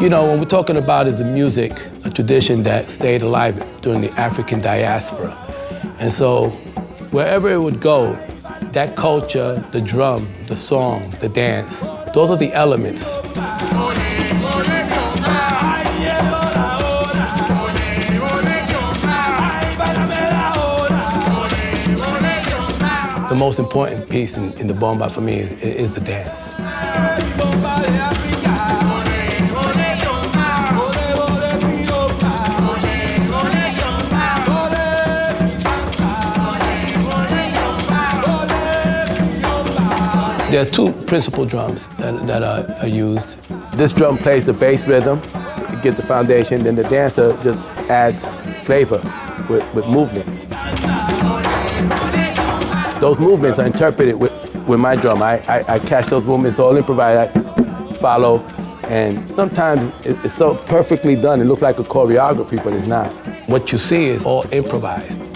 You know, what we're talking about is a music, a tradition that stayed alive during the African diaspora. And so wherever it would go, that culture, the drum, the song, the dance, those are the elements. The most important piece in the bomba for me is the dance. There are two principal drums that are used. This drum plays the bass rhythm, it gives the foundation, then the dancer just adds flavor with movements. Those movements are interpreted with my drum. I catch those movements, all improvised, I follow, and sometimes it's so perfectly done, it looks like a choreography, but it's not. What you see is all improvised.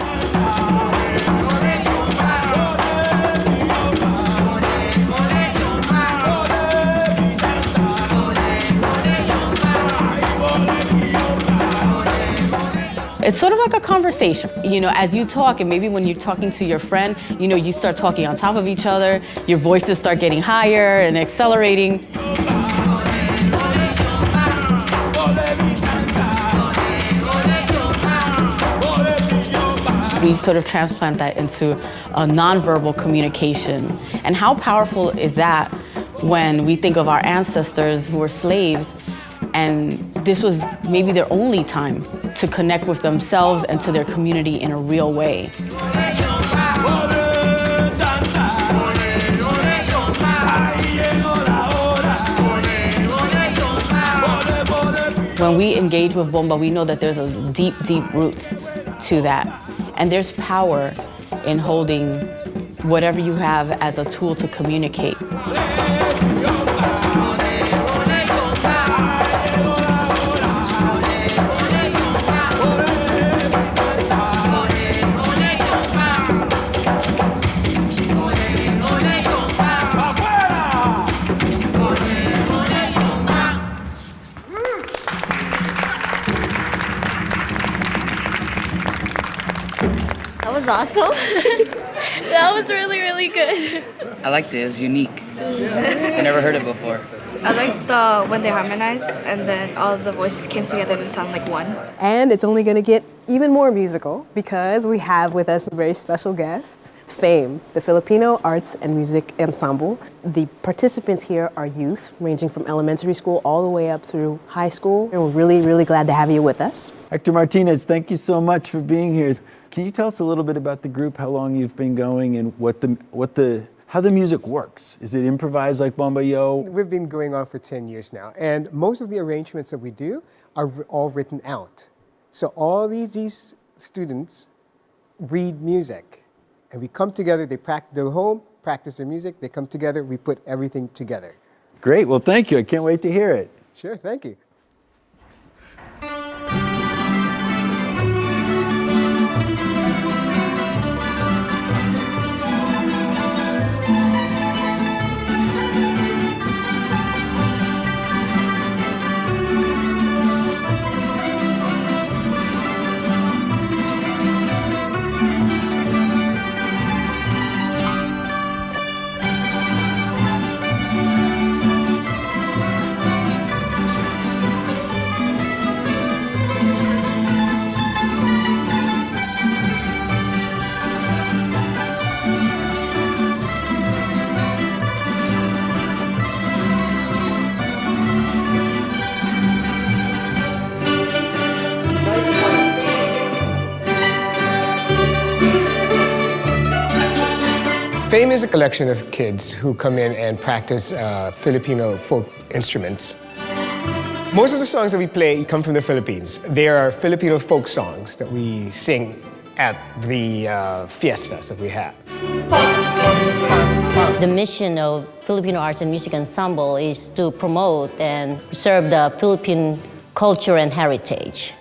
It's sort of like a conversation, you know, as you talk, and maybe when you're talking to your friend, you know, you start talking on top of each other, your voices start getting higher and accelerating. We sort of transplant that into a nonverbal communication. And how powerful is that when we think of our ancestors who were slaves, and this was maybe their only time to connect with themselves and to their community in a real way. When we engage with bomba, we know that there's a deep, deep roots to that. And there's power in holding whatever you have as a tool to communicate. That was awesome. That was really, really good. I liked it. It was unique. I never heard it before. I liked when they harmonized and then all of the voices came together and sounded like one. And it's only going to get even more musical because we have with us a very special guest, FAME, the Filipino Arts and Music Ensemble. The participants here are youth, ranging from elementary school all the way up through high school. And we're really, really glad to have you with us. Hector Martinez, thank you so much for being here. Can you tell us a little bit about the group, how long you've been going, and how the music works? Is it improvised like Bomba Yo? We've been going on for 10 years now, and most of the arrangements that we do are all written out. So all these students read music, and we come together, they go home, practice their music, they come together, we put everything together. Great, well thank you, I can't wait to hear it. Sure, thank you. FAME is a collection of kids who come in and practice Filipino folk instruments. Most of the songs that we play come from the Philippines. They are Filipino folk songs that we sing at the fiestas that we have. The mission of Filipino Arts and Music Ensemble is to promote and serve the Philippine culture and heritage.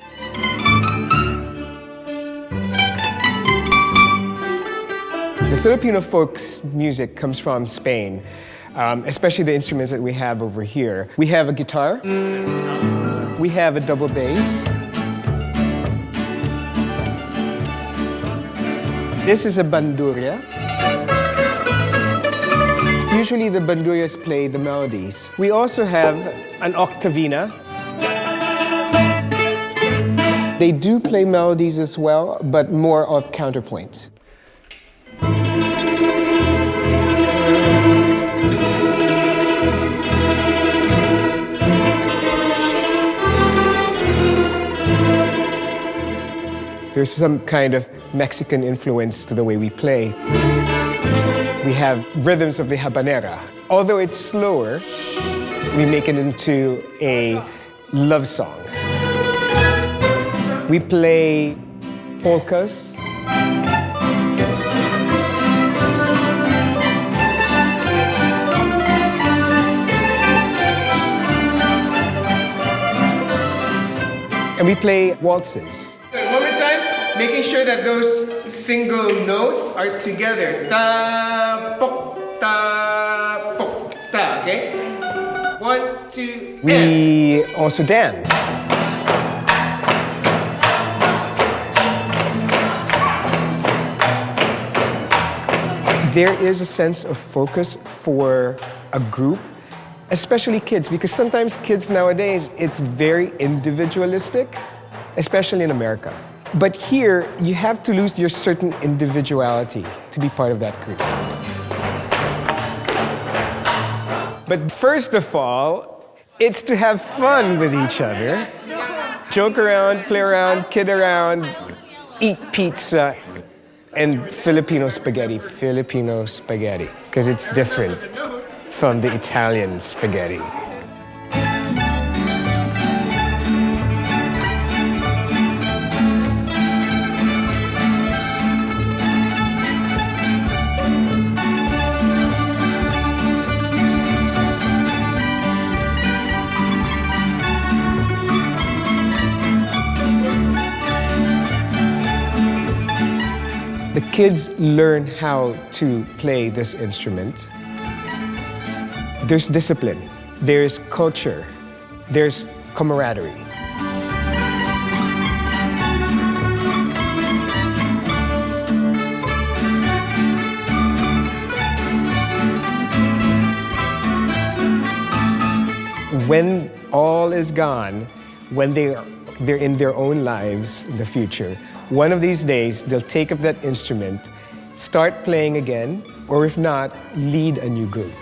The Filipino folk music comes from Spain. especially the instruments that we have over here. We have a guitar, we have a double bass. This is a bandurria. Usually the bandurrias play the melodies. We also have an octavina. They do play melodies as well, but more of counterpoint. There's some kind of Mexican influence to the way we play. We have rhythms of the habanera. Although it's slower, we make it into a love song. We play polkas. And we play waltzes. One more time, making sure that those single notes are together. Ta, pok, ta, okay? 1, 2, we also dance. There is a sense of focus for a group, especially kids, because sometimes kids nowadays, it's very individualistic, especially in America. But here, you have to lose your certain individuality to be part of that group. But first of all, it's to have fun with each other. Joke around, play around, kid around, eat pizza, and Filipino spaghetti, because it's different from the Italian spaghetti. The kids learn how to play this instrument. There's discipline, there's culture, there's camaraderie. When all is gone, when they're in their own lives in the future, one of these days, they'll take up that instrument, start playing again, or if not, lead a new group.